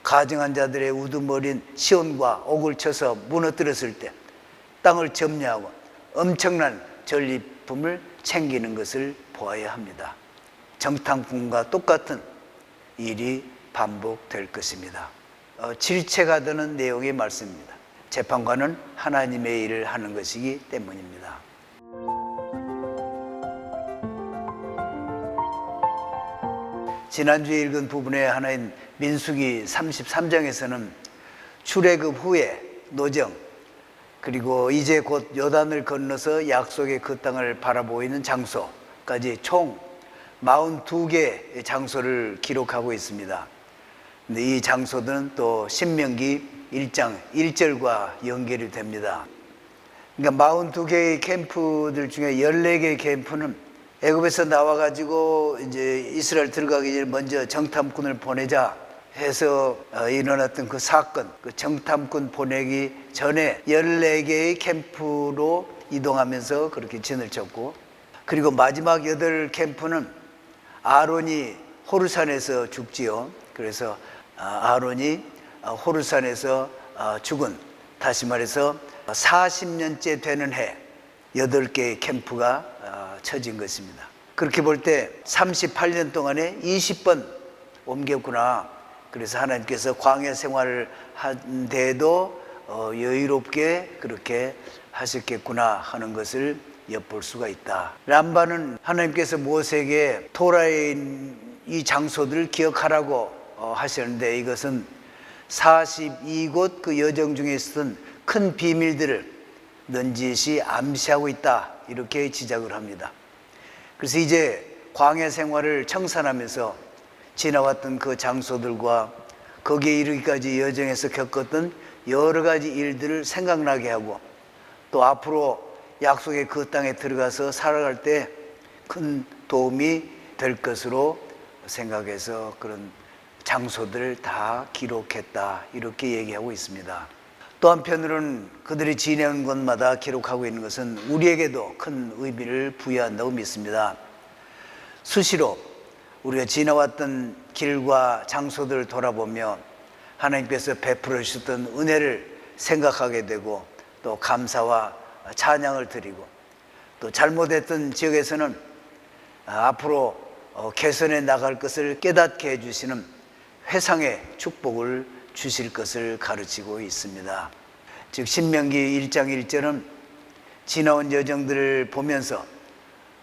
가증한 자들의 우두머린 시온과 옥을 쳐서 무너뜨렸을 때 땅을 점령하고 엄청난 전리품을 챙기는 것을 보아야 합니다. 정탐꾼과 똑같은 일이 반복될 것입니다. 질체가 되는 내용의 말씀입니다. 재판관은 하나님의 일을 하는 것이기 때문입니다. 지난주에 읽은 부분의 하나인 민수기 33장에서는 출애굽 후에 노정, 그리고 이제 곧 요단을 건너서 약속의 그 땅을 바라보이는 장소까지 총 42개의 장소를 기록하고 있습니다. 근데 이 장소들은 또 신명기 1장 1절과 연결이 됩니다. 그러니까 42개의 캠프들 중에 14개의 캠프는 애굽에서 나와가지고 이제 이스라엘 들어가기 전에 먼저 정탐꾼을 보내자 해서 일어났던 그 사건, 그 정탐꾼 보내기 전에 14개의 캠프로 이동하면서 그렇게 진을 쳤고, 그리고 마지막 8캠프는 아론이 호르산에서 죽지요. 그래서 아론이 호르산에서 죽은, 다시 말해서 40년째 되는 해 8개의 캠프가 쳐진 것입니다. 그렇게 볼 때 38년 동안에 20번 옮겼구나. 그래서 하나님께서 광야 생활을 한 데도 여유롭게 그렇게 하셨겠구나 하는 것을 엿볼 수가 있다. 람바는 하나님께서 모세에게 토라의 이 장소들을 기억하라고 하셨는데, 이것은 42곳 그 여정 중에 있었던 큰 비밀들을 넌지시 암시하고 있다, 이렇게 지적을 합니다. 그래서 이제 광야 생활을 청산하면서 지나왔던 그 장소들과 거기에 이르기까지 여정에서 겪었던 여러 가지 일들을 생각나게 하고, 또 앞으로 약속의 그 땅에 들어가서 살아갈 때 큰 도움이 될 것으로 생각해서 그런 장소들을 다 기록했다, 이렇게 얘기하고 있습니다. 또 한편으로는 그들이 지내는 곳마다 기록하고 있는 것은 우리에게도 큰 의미를 부여한다고 믿습니다. 수시로 우리가 지나왔던 길과 장소들을 돌아보며 하나님께서 베풀어 주셨던 은혜를 생각하게 되고, 또 감사와 찬양을 드리고, 또 잘못했던 지역에서는 앞으로 개선해 나갈 것을 깨닫게 해주시는 회상의 축복을 주실 것을 가르치고 있습니다. 즉 신명기 1장 1절은 지나온 여정들을 보면서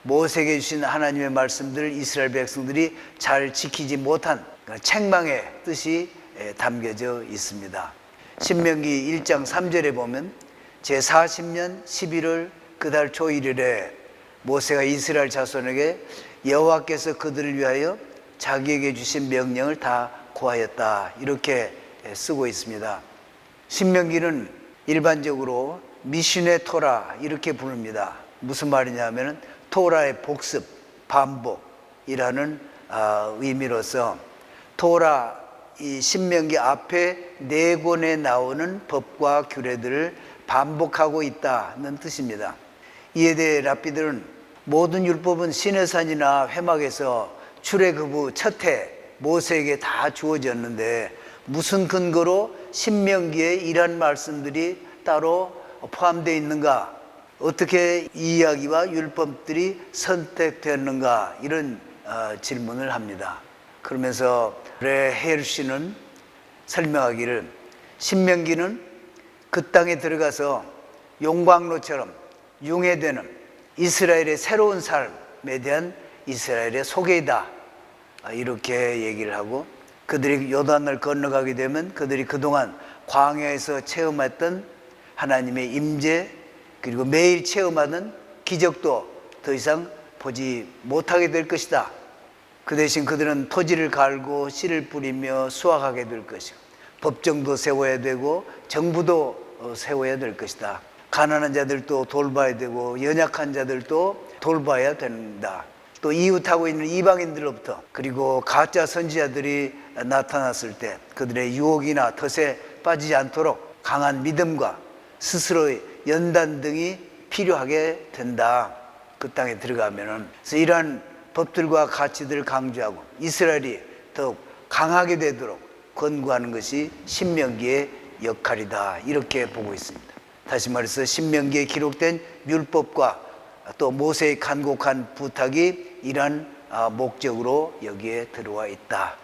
모세에게 주신 하나님의 말씀들을 이스라엘 백성들이 잘 지키지 못한 책망의 뜻이 담겨져 있습니다. 신명기 1장 3절에 보면 제40년 11월 그달 초 1일에 모세가 이스라엘 자손에게 여호와께서 그들을 위하여 자기에게 주신 명령을 다 고하였다, 이렇게 쓰고 있습니다. 신명기는 일반적으로 미신의 토라 이렇게 부릅니다. 무슨 말이냐면 토라의 복습, 반복이라는 의미로서 토라, 이 신명기 앞에 4권에 나오는 법과 규례들을 반복하고 있다는 뜻입니다. 이에 대해 랍비들은 모든 율법은 시내산이나 회막에서 출애굽 후 첫 해 모세에게 다 주어졌는데 무슨 근거로 신명기에 이런 말씀들이 따로 포함되어 있는가? 어떻게 이 이야기와 율법들이 선택되었는가? 이런 질문을 합니다. 그러면서 레헬시는 설명하기를 신명기는 그 땅에 들어가서 용광로처럼 융해되는 이스라엘의 새로운 삶에 대한 이스라엘의 소개이다, 이렇게 얘기를 하고, 그들이 요단을 건너가게 되면 그들이 그동안 광야에서 체험했던 하나님의 임재, 그리고 매일 체험하는 기적도 더 이상 보지 못하게 될 것이다. 그 대신 그들은 토지를 갈고 씨를 뿌리며 수확하게 될 것이고, 법정도 세워야 되고 정부도 세워야 될 것이다. 가난한 자들도 돌봐야 되고 연약한 자들도 돌봐야 된다. 또 이웃하고 있는 이방인들로부터, 그리고 가짜 선지자들이 나타났을 때 그들의 유혹이나 덫에 빠지지 않도록 강한 믿음과 스스로의 연단 등이 필요하게 된다, 그 땅에 들어가면은. 그래서 이러한 법들과 가치들을 강조하고 이스라엘이 더욱 강하게 되도록 권고하는 것이 신명기의 역할이다, 이렇게 보고 있습니다. 다시 말해서 신명기에 기록된 율법과 또 모세의 간곡한 부탁이 이러한 목적으로 여기에 들어와 있다.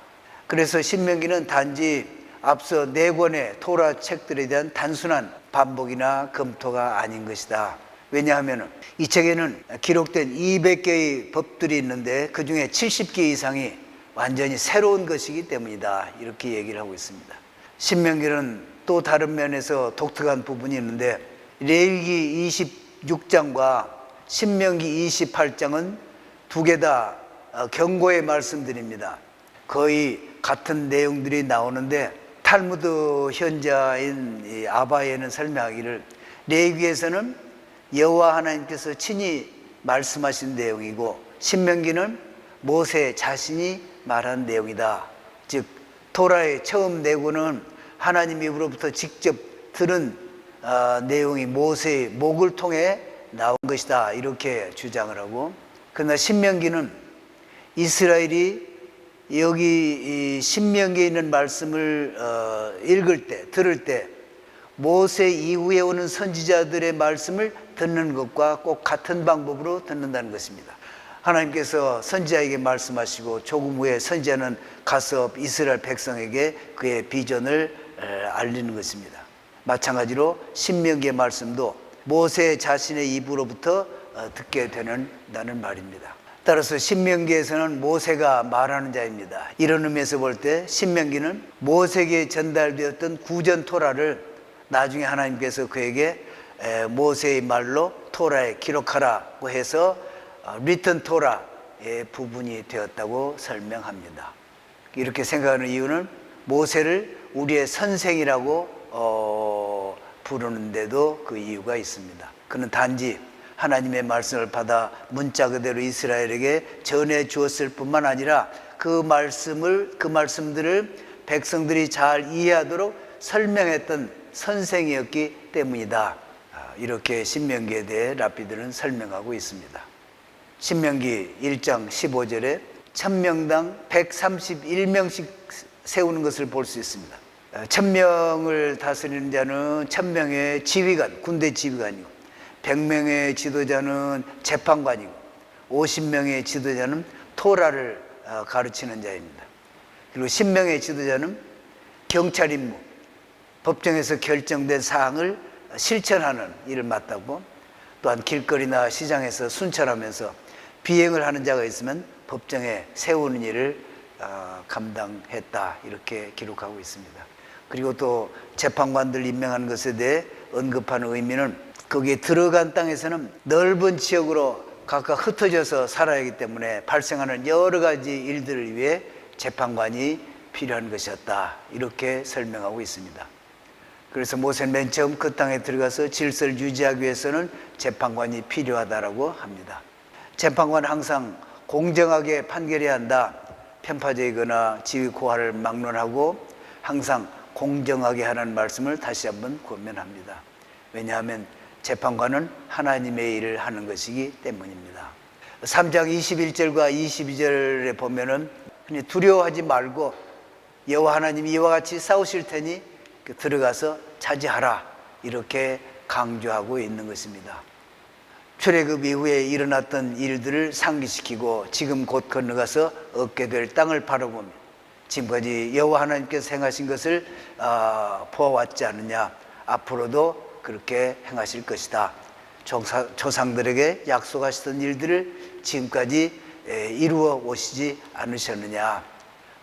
그래서 신명기는 단지 앞서 4권의 토라 책들에 대한 단순한 반복이나 검토가 아닌 것이다. 왜냐하면 이 책에는 기록된 200개의 법들이 있는데 그 중에 70개 이상이 완전히 새로운 것이기 때문이다, 이렇게 얘기를 하고 있습니다. 신명기는 또 다른 면에서 독특한 부분이 있는데 레위기 26장과 신명기 28장은 두 개 다 경고의 말씀들입니다. 거의 같은 내용들이 나오는데 탈무드 현자인 아바에는 설명하기를 레위기에서는 여호와 하나님께서 친히 말씀하신 내용이고 신명기는 모세 자신이 말한 내용이다. 즉 토라의 처음 4권은 하나님 입으로부터 직접 들은 내용이 모세의 목을 통해 나온 것이다, 이렇게 주장을 하고, 그러나 신명기는 이스라엘이 여기 이 신명기에 있는 말씀을 읽을 때, 들을 때 모세 이후에 오는 선지자들의 말씀을 듣는 것과 꼭 같은 방법으로 듣는다는 것입니다. 하나님께서 선지자에게 말씀하시고 조금 후에 선지자는 가서 이스라엘 백성에게 그의 비전을 알리는 것입니다. 마찬가지로 신명기의 말씀도 모세 자신의 입으로부터 듣게 된다는 말입니다. 따라서 신명기에서는 모세가 말하는 자입니다. 이런 의미에서 볼 때 신명기는 모세에게 전달되었던 구전 토라를 나중에 하나님께서 그에게 모세의 말로 토라에 기록하라고 해서 리턴 토라의 부분이 되었다고 설명합니다. 이렇게 생각하는 이유는 모세를 우리의 선생이라고 부르는데도 그 이유가 있습니다. 그는 단지 하나님의 말씀을 받아 문자 그대로 이스라엘에게 전해 주었을 뿐만 아니라 그 말씀들을 백성들이 잘 이해하도록 설명했던 선생이었기 때문이다. 이렇게 신명기에 대해 랍비들은 설명하고 있습니다. 신명기 1장 15절에 천명당 131명씩 세우는 것을 볼 수 있습니다. 1000명을 다스리는 자는 1000명의 지휘관, 군대 지휘관이고 100명의 지도자는 재판관이고 50명의 지도자는 토라를 가르치는 자입니다. 그리고 10명의 지도자는 경찰 임무, 법정에서 결정된 사항을 실천하는 일을 맡았고, 또한 길거리나 시장에서 순찰하면서 비행을 하는 자가 있으면 법정에 세우는 일을 감당했다, 이렇게 기록하고 있습니다. 그리고 또 재판관들 임명하는 것에 대해 언급하는 의미는 거기에 들어간 땅에서는 넓은 지역으로 각각 흩어져서 살아야 하기 때문에 발생하는 여러 가지 일들을 위해 재판관이 필요한 것이었다, 이렇게 설명하고 있습니다. 그래서 모세는 맨 처음 그 땅에 들어가서 질서를 유지하기 위해서는 재판관이 필요하다라고 합니다. 재판관은 항상 공정하게 판결해야 한다, 편파적이거나 지위 고하를 막론하고 항상 공정하게 하라는 말씀을 다시 한번 권면합니다. 왜냐하면 재판관은 하나님의 일을 하는 것이기 때문입니다. 3장 21절과 22절에 보면은 두려워하지 말고 여호와 하나님이 이와 같이 싸우실 테니 들어가서 차지하라, 이렇게 강조하고 있는 것입니다. 출애굽 이후에 일어났던 일들을 상기시키고 지금 곧 건너가서 얻게 될 땅을 바라보며 지금까지 여호와 하나님께서 행하신 것을 보아왔지 않느냐, 앞으로도 그렇게 행하실 것이다. 조상들에게 약속하시던 일들을 지금까지 이루어 오시지 않으셨느냐,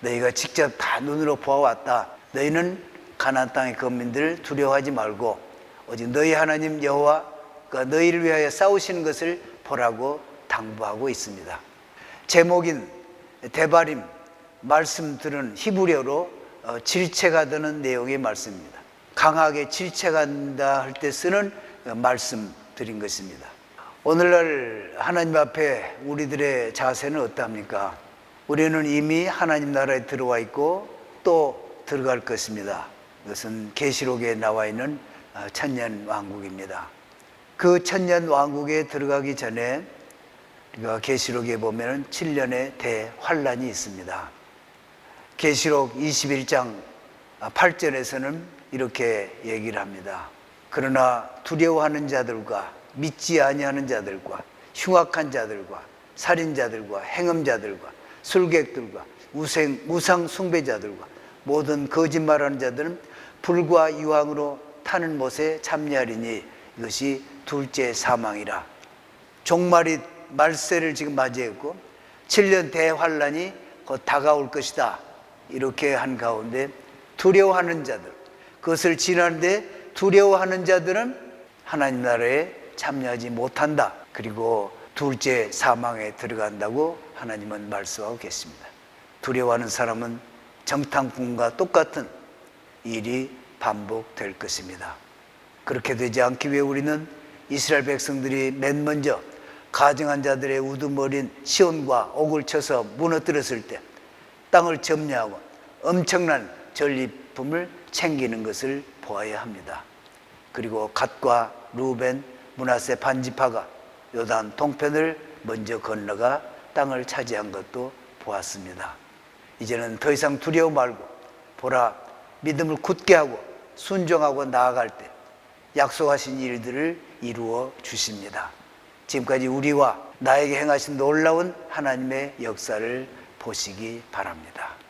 너희가 직접 다 눈으로 보아왔다. 너희는 가나안 땅의 거민들을 두려워하지 말고 오직 너희 하나님 여호와가 너희를 위하여 싸우시는 것을 보라고 당부하고 있습니다. 제목인 데바림, 말씀 들은 히브리어로 질체가 되는 내용의 말씀입니다. 강하게 질체간다 할 때 쓰는 말씀들인 것입니다. 오늘날 하나님 앞에 우리들의 자세는 어떠합니까? 우리는 이미 하나님 나라에 들어와 있고 또 들어갈 것입니다. 그것은 계시록에 나와 있는 천년 왕국입니다. 그 천년 왕국에 들어가기 전에 계시록에 보면 7년의 대환란이 있습니다. 계시록 21장 8절에서는 이렇게 얘기를 합니다. 그러나 두려워하는 자들과 믿지 아니하는 자들과 흉악한 자들과 살인자들과 행음자들과 술객들과 우상 숭배자들과 모든 거짓말하는 자들은 불과 유황으로 타는 못에 참여하리니 이것이 둘째 사망이라. 종말이 말세를 지금 맞이했고 7년 대환란이 곧 다가올 것이다. 이렇게 한 가운데 두려워하는 자들, 그것을 지나는데 두려워하는 자들은 하나님 나라에 참여하지 못한다. 그리고 둘째 사망에 들어간다고 하나님은 말씀하고 계십니다. 두려워하는 사람은 정탐꾼과 똑같은 일이 반복될 것입니다. 그렇게 되지 않기 위해 우리는 이스라엘 백성들이 맨 먼저 가증한 자들의 우두머린 시온과 옥을 쳐서 무너뜨렸을 때 땅을 점령하고 엄청난 전리품을 챙기는 것을 보아야 합니다. 그리고 갓과 루벤, 므낫세 반지파가 요단 동편을 먼저 건너가 땅을 차지한 것도 보았습니다. 이제는 더 이상 두려워 말고 보라, 믿음을 굳게 하고 순종하고 나아갈 때 약속하신 일들을 이루어 주십니다. 지금까지 우리와 나에게 행하신 놀라운 하나님의 역사를 보시기 바랍니다.